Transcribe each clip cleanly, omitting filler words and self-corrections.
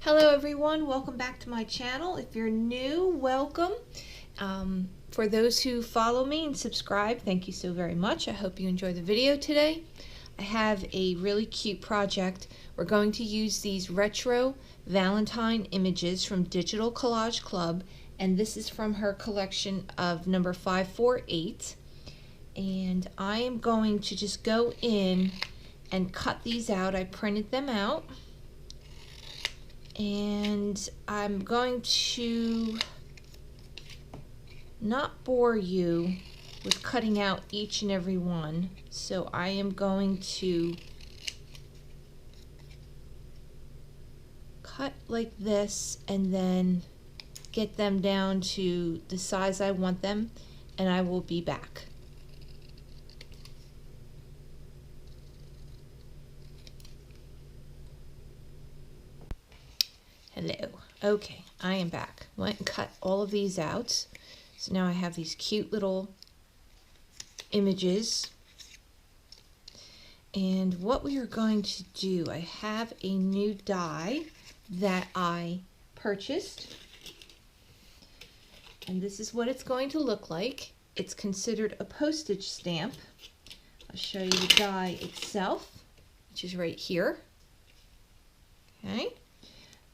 Hello everyone, welcome back to my channel. If you're new, welcome. For those who follow me and subscribe, thank you so very much. I hope you enjoy the video today. I have a really cute project. We're going to use these retro Valentine images from Digital Collage Club, and this is from her collection of number 548. And I am going to just go in and cut these out. I printed them out. And I'm going to not bore you with cutting out each and every one. So I am going to cut like this and then get them down to the size I want them, and I will be back. Hello. Okay, I am back. Went and cut all of these out. So now I have these cute little images. And what we are going to do, I have a new die that I purchased. And this is what it's going to look like. It's considered a postage stamp. I'll show you the die itself, which is right here. Okay.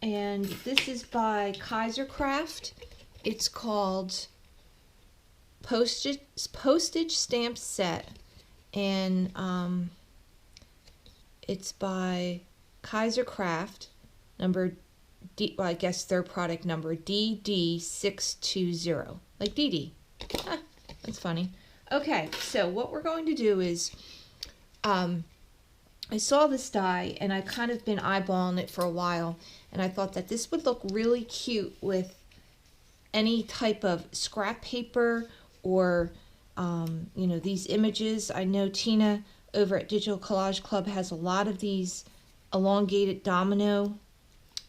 And this is by Kaisercraft. It's called Postage Stamp Set, and it's by Kaisercraft, number D. Well, I guess their product number DD620, like DD. Ah, that's funny. Okay, so what we're going to do is, I saw this die and I kind of been eyeballing it for a while, and I thought that this would look really cute with any type of scrap paper or you know, these images. I know Tina over at Digital Collage Club has a lot of these elongated domino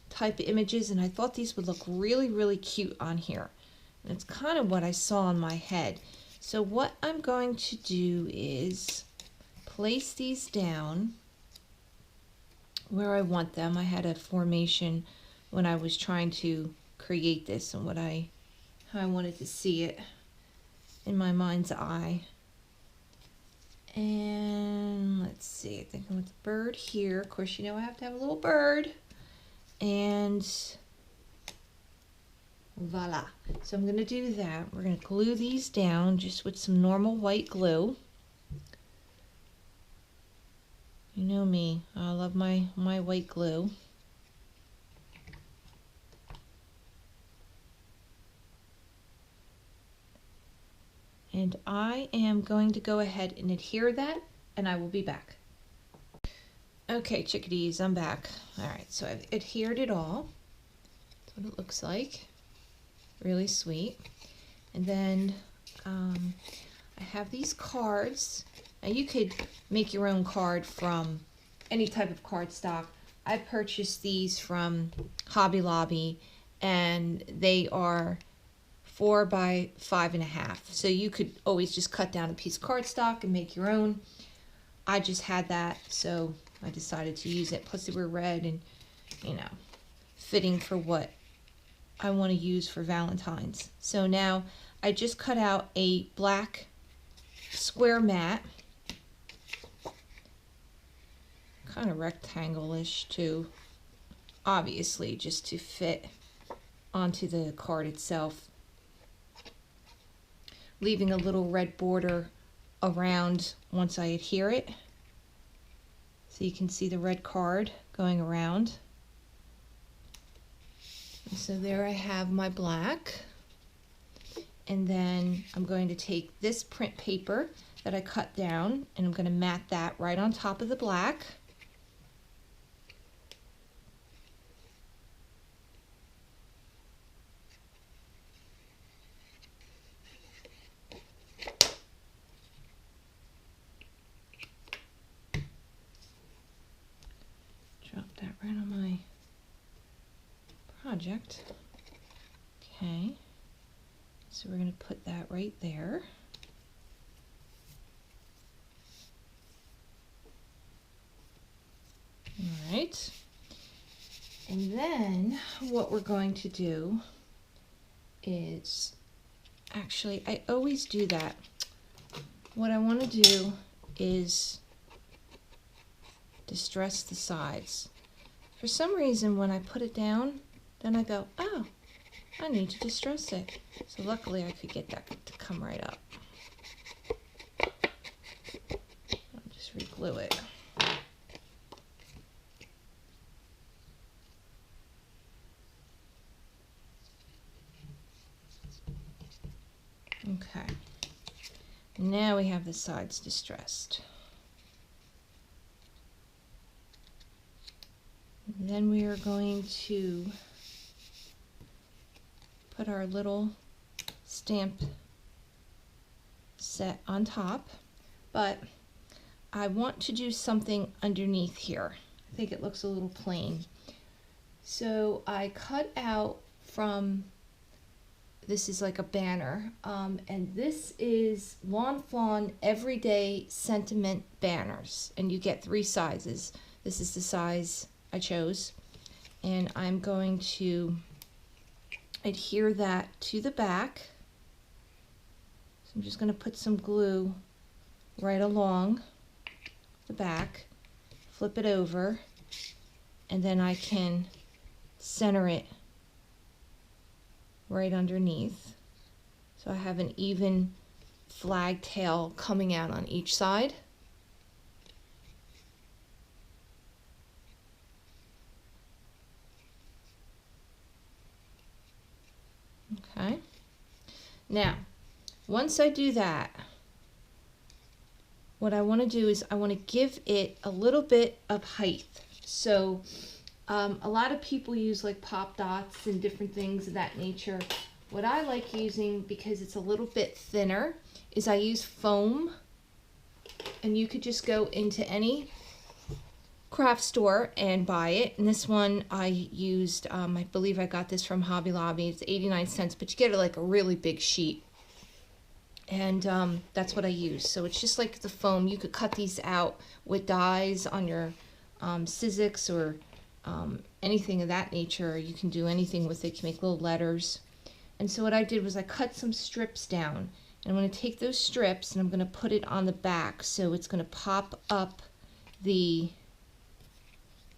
type images, and I thought these would look really cute on here. And it's kind of what I saw in my head. So what I'm going to do is place these down where I want them. I had a formation when I was trying to create this and how I wanted to see it in my mind's eye. And let's see, I think I want the bird here. Of course, you know I have to have a little bird. And voila. So I'm going to do that. We're going to glue these down just with some normal white glue. You know me, I love my white glue. And I am going to go ahead and adhere that, and I will be back. Okay, chickadees, I'm back. Alright, so I've adhered it all. That's what it looks like. Really sweet. And then I have these cards. Now you could make your own card from any type of cardstock. I purchased these from Hobby Lobby, and they are 4 by 5.5. So you could always just cut down a piece of cardstock and make your own. I just had that, so I decided to use it. Plus they were red and, you know, fitting for what I want to use for Valentine's. So now I just cut out a black square mat, kind of rectangle-ish too, obviously just to fit onto the card itself, leaving a little red border around once I adhere it, so you can see the red card going around. And so there I have my black, and then I'm going to take this print paper that I cut down, and I'm going to mat that right on top of the black. Drop that right on my project. Okay, so we're going to put that right there. All right, And then what we're going to do is, actually, I always do that. What I want to do is distress the sides. For some reason, when I put it down, then I go, oh, I need to distress it. So luckily I could get that to come right up. I'll just re-glue it. Okay. Now we have the sides distressed. And then we are going to put our little stamp set on top, but I want to do something underneath here. I think it looks a little plain. So I cut out from, this is like a banner, and this is Lawn Fawn Everyday Sentiment Banners, and you get 3 sizes. This is the size I chose, and I'm going to adhere that to the back. So I'm just going to put some glue right along the back, flip it over, and then I can center it right underneath. So I have an even flag tail coming out on each side. Okay. Now, once I do that, what I want to do is I want to give it a little bit of height. So a lot of people use like pop dots and different things of that nature. What I like using, because it's a little bit thinner, is I use foam. And you could just go into any craft store and buy it. And this one I used, I believe I got this from Hobby Lobby. It's 89 cents, but you get like a really big sheet. And that's what I use. So it's just like the foam. You could cut these out with dies on your Sizzix or anything of that nature. You can do anything with it. You can make little letters. And so what I did was I cut some strips down. And I'm going to take those strips and I'm going to put it on the back. So it's going to pop up the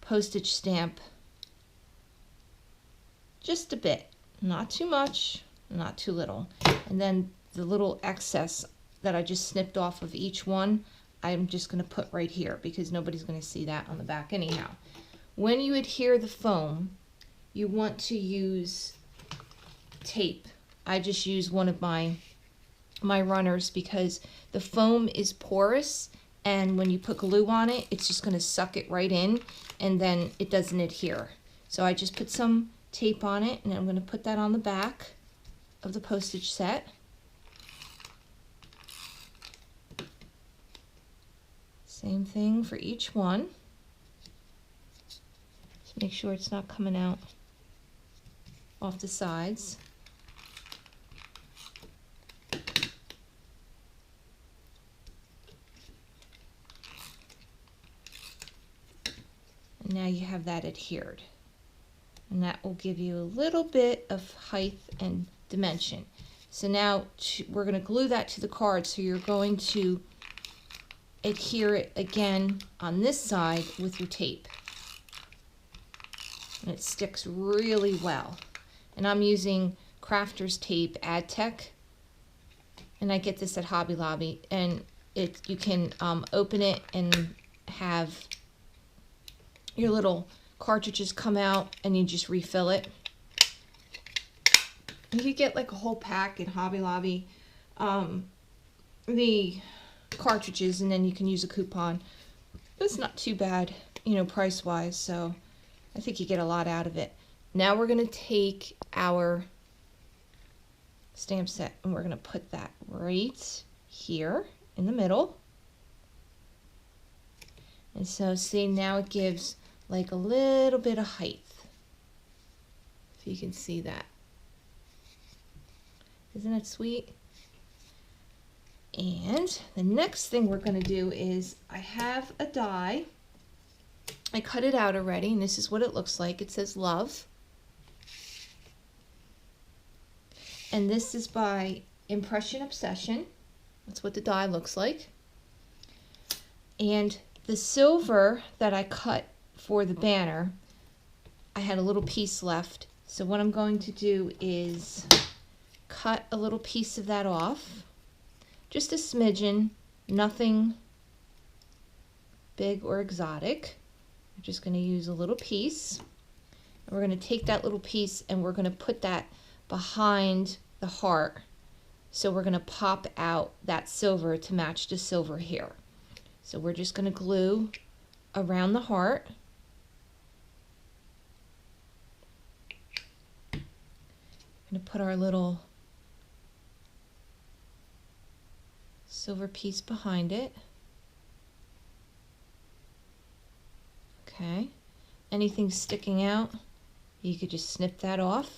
postage stamp just a bit. Not too much, not too little. And then the little excess that I just snipped off of each one, I'm just going to put right here because nobody's going to see that on the back anyhow. When you adhere the foam, you want to use tape. I just use one of my runners because the foam is porous, and when you put glue on it, it's just going to suck it right in, and then it doesn't adhere. So I just put some tape on it, and I'm going to put that on the back of the postage set. Same thing for each one. Just make sure it's not coming out off the sides. And now you have that adhered. And that will give you a little bit of height and dimension. So now we're going to glue that to the card. So you're going to adhere it again on this side with your tape. And it sticks really well. And I'm using Crafter's Tape AdTech. And I get this at Hobby Lobby. And you can open it and have your little cartridges come out and you just refill it. You could get like a whole pack at Hobby Lobby, the cartridges, and then you can use a coupon. It's not too bad, you know, price wise, so I think you get a lot out of it. Now we're going to take our stamp set and we're going to put that right here in the middle. And so see, now it gives like a little bit of height. If you can see that. Isn't it sweet? And the next thing we're going to do is I have a die I cut it out already, and this is what it looks like. It says love. And this is by Impression Obsession. That's what the die looks like. And the silver that I cut for the banner, I had a little piece left. So what I'm going to do is cut a little piece of that off. Just a smidgen, nothing big or exotic. I'm just going to use a little piece. And we're going to take that little piece and we're going to put that behind the heart. So we're going to pop out that silver to match the silver here. So we're just going to glue around the heart. I'm going to put our little silver piece behind it. Okay. Anything sticking out, you could just snip that off.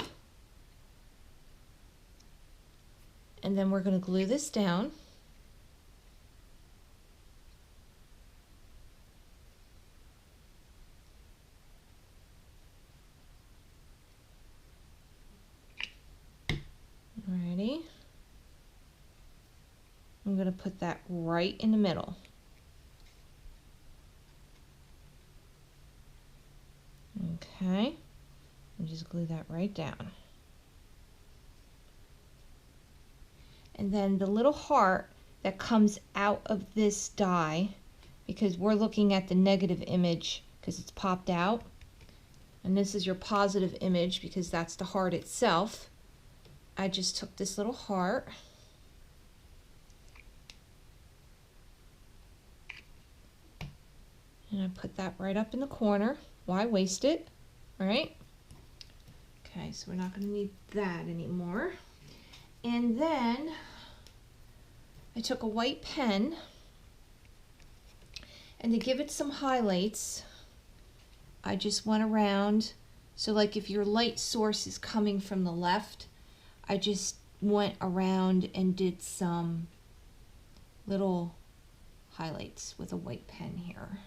And then we're going to glue this down. Alrighty. I'm going to put that right in the middle. Okay. And just glue that right down. And then the little heart that comes out of this die, because we're looking at the negative image because it's popped out, and this is your positive image because that's the heart itself. I just took this little heart and I put that right up in the corner. Why waste it? All right. Okay, so we're not going to need that anymore. And then I took a white pen, and to give it some highlights, I just went around. So like if your light source is coming from the left, I just went around and did some little highlights with a white pen here.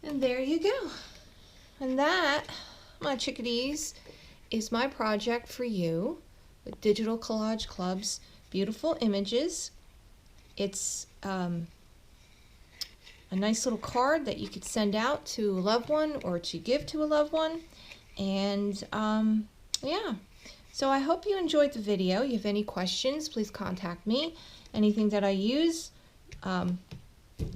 And there you go. And that, my chickadees, is my project for you with Digital Collage Club's beautiful images. It's a nice little card that you could send out to a loved one or to give to a loved one. And yeah, so I hope you enjoyed the video. If you have any questions, please contact me. Anything that I use, I'll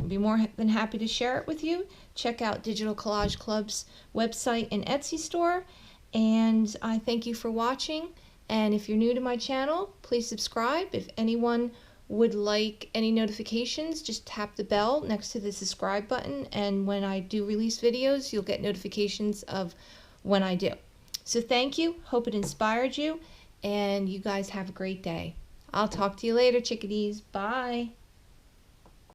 be more than happy to share it with you. Check out Digital Collage Club's website and Etsy store. And I thank you for watching. And if you're new to my channel, please subscribe. If anyone would like any notifications, just tap the bell next to the subscribe button. And when I do release videos, you'll get notifications of when I do. So thank you. Hope it inspired you. And you guys have a great day. I'll talk to you later, chickadees. Bye.